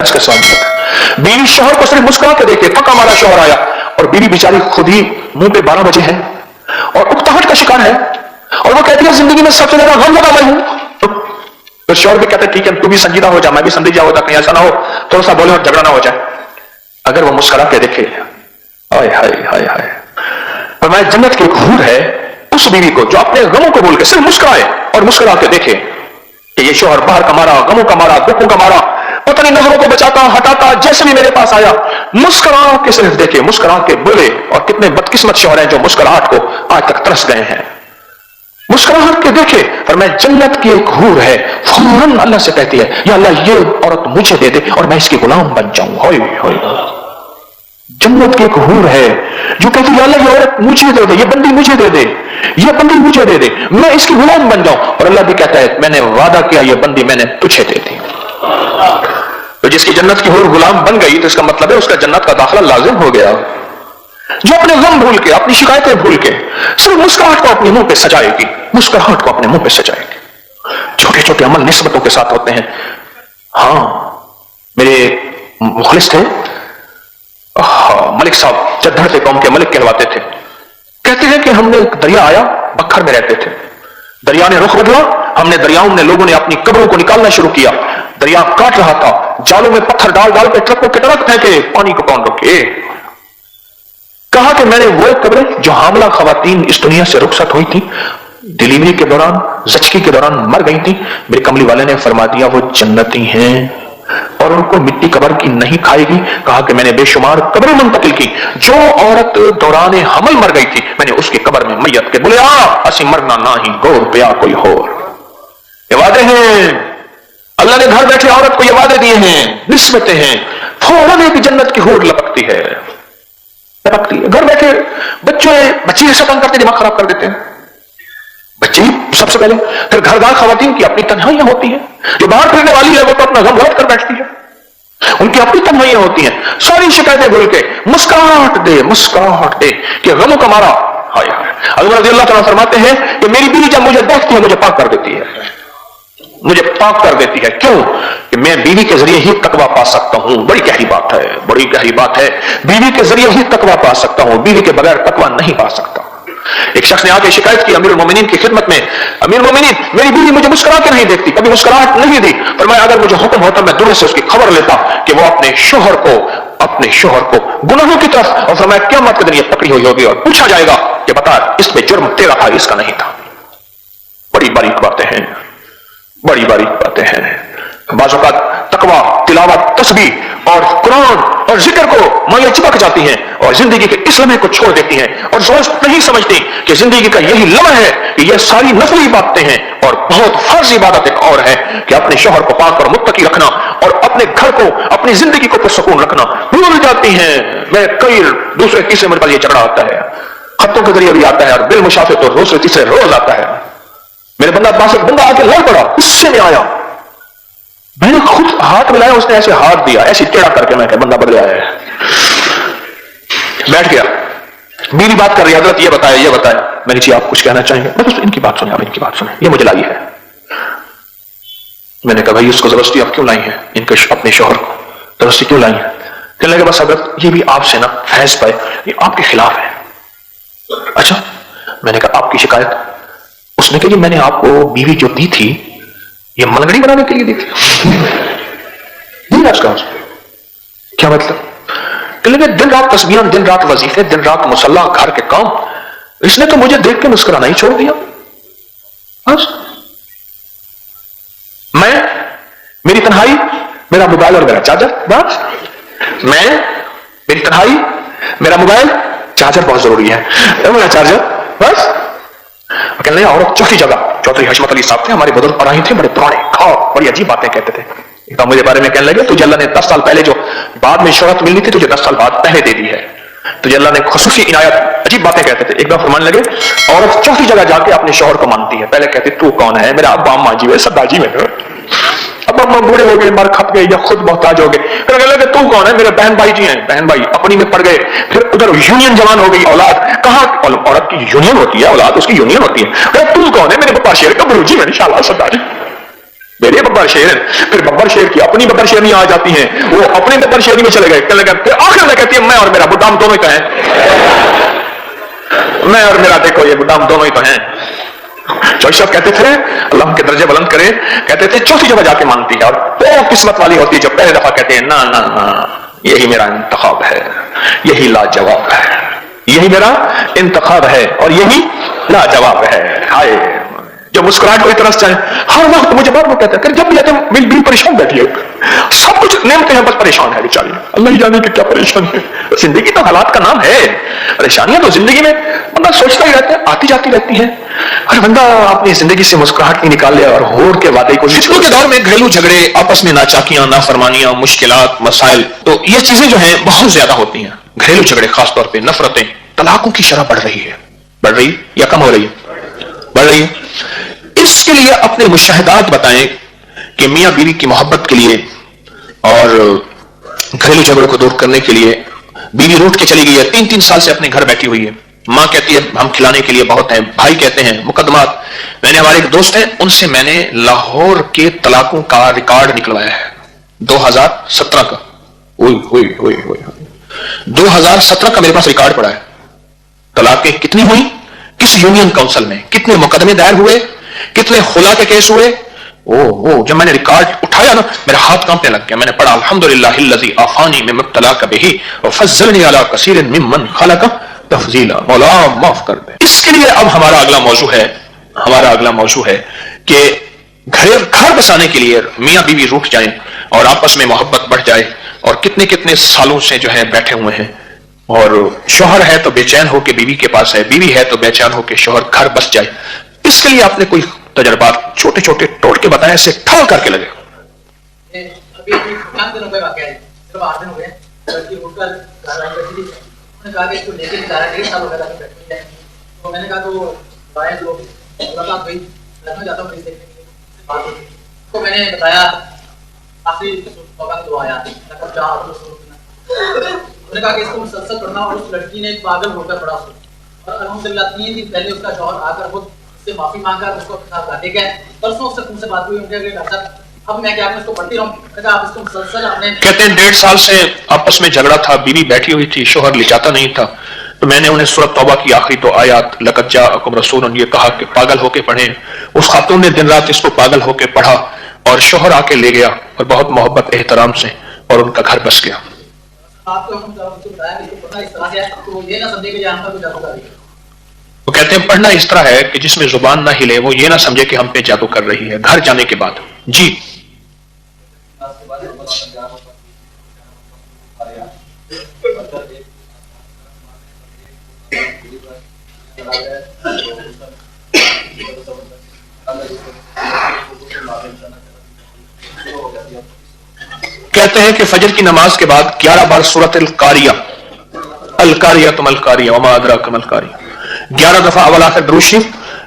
के साथ बीवी शोहर को सिर्फ मुस्कुरा के देखे, थका मारा शोहर आया और बीवी बेचारी खुद ही मुंह पे 12 बजे है और उकताहट का शिकार है और वो कहती है जिंदगी में सबसे ज्यादा गम लगा मैं हूं। तो शोहर भी कहते हैं ठीक है तू भी संजीदा हो जा, मैं भी संजीदा होता, कहीं ऐसा ना हो थोड़ा सा बोले और झगड़ा ना हो जाए। अगर वो मुस्कुरा के देखे, हाय हाय हाय हाय, और मैं जन्नत की एक हूर है उस बीवी को जो अपने गमों को बोल के सिर्फ मुस्कुराए और मुस्कुरा के देखे कि ये शोहर बाहर का मारा, गमों का मारा, दुखों का मारा, पता नहीं नजरों को बचाता हटाता जैसे भी मेरे पास आया, मुस्कुरा के सिर्फ देखे, मुस्कुरा के बोले। और कितने बदकिस्मत शोहर हैं जो मुस्कुराहट को आज तक तरस गए हैं। मुस्कुराहट के देखे और मैं जन्नत की एक हूर है, फौरन अल्लाह से कहती है या अल्लाह ये औरत मुझे दे दे और मैं इसकी गुलाम बन जाऊं। होय होय, जन्नत की एक हूर है जो कहती है अल्लाह ये औरत मुझे दे दे, ये बंदी मुझे दे दे, ये बंदी मुझे दे दे, मैं इसकी गुलाम बन जाऊं। और अल्लाह भी कहता है मैंने वादा किया ये बंदी मैंने तुझे दे दी। तो जिसकी जन्नत की हूर गुलाम बन गई तो इसका मतलब है उसका जन्नत का दाखिला लाजिम हो गया। जो अपने गम भूल के, अपनी शिकायतें भूल के सिर्फ मुस्कुराहट को अपने मुंह पे सजाएगी, मुस्कुराहट को अपने मुंह पे सजाएगी। छोटे छोटे अमल निस्बतों के साथ होते हैं। हाँ, मेरे मुखलिस थे, मलिक साहब चद्दड़ कौम के मलिक कहलवाते थे। कहते हैं कि हमने एक दरिया आया, बखर में रहते थे, दरिया ने रुख बदला, हमने दरियाओं ने लोगों ने अपनी कब्रों को निकालना शुरू किया, दरिया काट रहा था, जालों में पत्थर डाल डाल के ट्रकों के ट्रक फेंके, पानी को कौन रोके। कहा कि मैंने वो कब्रें जो हामला खवातीन इस दुनिया से रुखसत हुई थी, डिलीवरी के दौरान, जचकी के दौरान मर गई थी, मेरे कमली वाले ने फरमा दिया वो जन्नती हैं और उनको मिट्टी कब्र की नहीं खाएगी। कहा कि मैंने बेशुमार कब्रें मुंतकिल की, जो औरत दौरान हमल मर गई थी मैंने उसके कब्र में मैयत के बोले असी मरना ना ही गौर पिया कोई होर। ये वादे हैं, अल्लाह ने घर बैठे औरत को ये वादे दिए हैं, निस्बतें हैं, फौरन एक जन्नत की हूर लपकती है, लपकती है। घर बैठे बच्चे शतन करते दिमाग खराब कर देते हैं, बच्चे सबसे पहले, फिर घरदार खवातीन की अपनी तन्हाइयां होती हैं, जो बाहर फिरने वाली है वो तो अपना गम घोट कर बैठती है, उनकी अपनी तन्हाइयां होती हैं, सारी शिकायतें भूल के मुस्कुराहट दे कि गमों का मारा। हाय हाय, अल्लाह रज़ी अल्लाह तआला फरमाते हैं कि मेरी बीवी जब मुझे देखती है मुझे पाक कर देती है, मुझे पाक कर देती है। क्यों? कि मैं बीवी के जरिए ही तकवा पा सकता हूं। बड़ी गहरी बात है, बड़ी गहरी बात है, बीवी के जरिए ही तकवा पा सकता हूं, बीवी के बगैर तकवा नहीं पा सकता। एक शख्स ने आके शिकायत की अमीरुल मोमिनीन की खिदमत में, अमीरुल मोमिनीन मेरी बीवी मुझे मुस्कुरा के नहीं देखती, कभी मुस्कुराहट नहीं दी, पर मैं अगर मुझे हुक्म होता मैं दूर से उसकी खबर लेता कि वो अपने शोहर को गुनाहों की तरफ, और फरमाया क़यामत के दिन ये पकड़ी हुई होगी और पूछा जाएगा कि बता इसमें जुर्म तेरा था इसका नहीं था। बड़ी बारीक बातें हैं, बड़ी बारीक बातें हैं। बाज़ औक़ात तकवा, तिलावत, तस्बीह और कुरान और जिक्र को माया चिपक जाती हैं और जिंदगी के इस लम्हे को छोड़ देती हैं और सोच नहीं समझती कि जिंदगी का यही लम्हा है कि यह सारी नफली इबादतें हैं और बहुत फर्ज इबादत एक और है कि अपने शोहर को पाक और मुत्तकी रखना और अपने घर को, अपनी जिंदगी को पुरसुकून रखना भूल जाती हैं। मैं कई दूसरे तीसरे मेरे पास ये झगड़ा आता है, खतों के जरिए भी आता है और बिल मुशाफे तो दूसरे तीसरे रोज आता है। मेरे बंदा आके लड़ पड़ा, गुस्से में आया, मैंने खुद हाथ मिलाया, उसने ऐसे हाथ दिया, ऐसे टेढ़ा करके, मैं बंदा बदल आया है। बैठ गया, बीवी बात कर रही है, हजरत ये बताया। मैंने जी आप कुछ कहना चाहेंगे? मैं दोस्तों इनकी बात सुने, आप इनकी बात सुने, ये मुझे लाई है। मैंने कहा भाई उसको जबरदस्ती आप क्यों लाई है, इनके अपने शोहर को जबरदस्ती क्यों लाई है? कहने लगे बस हजरत ये भी आपसे ना फैज पाए, ये आपके खिलाफ है। अच्छा, मैंने कहा आपकी शिकायत? उसने कहा मैंने आपको बीवी जो दी थी ये मनगड़ी बनाने के लिए दी थी। क्या मतलब? दिन रात तस्बीह, दिन रात वजीफे, दिन रात मुसल्ला, घर के काम, इसने तो मुझे देख के मुस्कुराना ही छोड़ दिया। मैं, मेरी तन्हाई, मेरा मोबाइल और मेरा चार्जर, बस मेरी तन्हाई, मेरा मोबाइल, चार्जर बहुत जरूरी है, मेरा चार्जर, बस। कहने औरत चौथी जगह, चौधरी हशमत अली साहब थे, हमारे बुजुर्ग पढ़ाई थे, बड़े पुराने, बड़ी अजीब बातें कहते थे। एक बार मुझे बारे में कहने लगे तुझे अल्लाह ने 10 साल पहले जो बाद में शोहरत मिलनी थी तुझे 10 साल बाद पहले दे दी है, तुझे अल्लाह ने खुसूसी इनायत, अजीब बातें कहते थे। एक बार फरमाने लगे औरत चौथी जगह जाके अपने शोहर को मानती है, पहले कहती तू कौन है, मेरा अब्बा अम्मा जी है, सरदार में, अब अम्मा बूढ़े हो गए, मर खप गए या खुद मोहताज हो गए, फिर कहने लगे तू कौन है, मेरे बहन भाई जी हैं, बहन भाई अपनी में पड़ गए, फिर उधर यूनियन जवान हो गई, औलाद, कहाँ औरत की यूनियन होती है, औलाद उसकी यूनियन होती है, तू कौन है, मेरे पप्पा शेर का बरूजी में, इंशाल्लाह सरदार जी। میرے ببر شیر، پھر ببر شیر کی اپنی ببر شیرنی آ جاتی ہیں، وہ اپنے ببر شیرنی میں چلے گئے، پھر آخر میں کہتی ہے میں اور میرا بڈام دونوں ہی تو ہیں، میں اور میرا دیکھو یہ بڈام دونوں ہی تو ہیں۔ چوہی صاحب کہتے تھے اللہ ان کے درجے بلند کرے، کہتے تھے چوتھی جگہ جا کے مانگتی ہے، اور وہ قسمت والی ہوتی ہے جو پہلے دفعہ کہتے ہیں نا نا نا یہی میرا انتخاب ہے، یہی لاجواب ہے، یہی میرا انتخاب ہے اور یہی لاجواب ہے۔ ہائے جو مسکراہٹ کوئی طرح سے چاہے ہر وقت مجھے بار وہ کہتا ہے کہ جب بھی جاتے بل پریشان بیٹھی ہے، سب کچھ نعمتیں ہیں بس پریشان ہے بیچاری، اللہ ہی جانے کہ کیا پریشان ہے۔ زندگی تو حالات کا نام ہے، پریشانیاں تو زندگی میں بندہ سوچتا ہی رہتا ہے، آتی جاتی رہتی ہیں، اور بندہ اپنی زندگی سے مسکراہٹ نہیں نکال لے اور ہور کے وعدے کو۔ فتنوں کے دور میں گھریلو جھگڑے، آپس میں ناچاکیاں، نافرمانیاں، مشکلات، مسائل، تو یہ چیزیں جو ہیں بہت زیادہ ہوتی ہیں۔ گھریلو جھگڑے خاص طور پہ، نفرتیں، طلاقوں کی شرح بڑھ رہی ہے، بڑھ رہی یا کم ہو رہی ہے؟ بڑھ رہی ہے۔ اس کے لیے اپنے مشاہدات بتائیں کہ میاں بیوی کی محبت کے لیے اور گھریلو جھگڑوں کو دور کرنے کے لیے بیوی روٹ کے چلی گئی ہے، 3 سال سے اپنے گھر بیٹھی ہوئی ہے، ماں کہتی ہے ہم کھلانے کے لیے بہت ہیں، بھائی کہتے ہیں مقدمات۔ میں نے ہمارے ایک دوست ہیں ان سے میں نے لاہور کے طلاقوں کا ریکارڈ نکلوایا ہے 2017 کا، 2017 کا میرے پاس ریکارڈ پڑا ہے، طلاقیں کتنی ہوئی، کس یونین کونسل میں کتنے مقدمے دائر ہوئے، کتنے خلا کے کیس ہوئے۔ جب میں نے ریکارڈ اٹھایا نا میرا ہاتھ کانپنے لگ گیا، میں نے پڑھا الحمدللہ الذی عافانی من مبتلا بہ وفضلنی علی کثیر ممن خلق تفضیلا۔ مولا معاف کر دے۔ اس کے لیے اب ہمارا اگلا موضوع ہے کہ گھر بسانے کے لیے میاں بیوی روٹھ جائیں اور آپس میں محبت بڑھ جائے، اور کتنے سالوں سے جو ہے بیٹھے ہوئے ہیں، اور شوہر ہے تو بے چین ہو کے بیوی کے پاس ہے، بیوی ہے تو بے چین ہو کے شوہر گھر بس جائے۔ اس کے لیے آپ نے کوئی تجربات چھوٹے چھوٹے ٹوٹ کے بتائیں، اسے ٹھل کر کے لگے۔ ابھی 5 دن ہو گئے واقعہ ہے، صرف 8 دن ہو گئے، لڑکی اٹھ کر گھر آئی بیٹھی تھی، انہوں نے کہا کہ اس کو لے کے جا رہا ہے، 1.5 سال ہو گیا تھا کہ بیٹھی ہے، تو میں نے کہا تو بھائی جو ملاقات ہوئی، میں جاتا ہوں دیکھنے کے لیے بات ہوئی، تو میں نے بتایا آخری وقت دعا آیا، انہوں نے کہا کہ اس کو مسلسل پڑھنا، اور اس لڑکی نے پاگل ہو کر پڑھا اس کو، اور الحمدللہ 3 دن پہلے اس کا شوہر آ کر خود اس سے معافی مانگ کر اس کو اپنے ساتھ لاتے گئے۔ پرسوں اس سے تم سے بات ہوئی، ان کے ڈاکٹر صاحب اب میں کیا اس کو پڑھتی رہوں، آپ اس کو مسلسل اپنے کہتے ہیں 1.5 سال سے آپس میں جھگڑا تھا، بیوی بیٹھی ہوئی تھی، شوہر لے جاتا نہیں تھا، تو میں نے انہیں سورۃ توبہ کی آخری 2 آیات لقد جاءکم رسول، یہ کہا کہ پاگل ہو کے پڑھیں۔ اس خاتون نے دن رات اس کو پاگل ہو کے پڑھا، اور شوہر آ کے لے گیا، اور بہت محبت احترام سے، اور ان کا گھر بس گیا۔ آپ کو ہم بتایا کہ پڑھنا اس طرح سے ہے کہ وہ یہ نہ سمجھے کہ یہاں پر کوئی جادو کر رہی ہے۔ وہ کہتے ہیں پڑھنا اس طرح ہے کہ جس میں زبان نہ ہلے، وہ یہ نہ سمجھے کہ ہم پہ جادو کر رہی ہے۔ گھر جانے کے بعد جی کہتے ہیں کہ فجر کی نماز کے بعد 11 بار سورۃ القاریہ، القاریہ تم القاریہ وما ادراک ما القاریہ، 11 دفعہ اول آخر درود شریف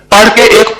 پڑھ کے ایک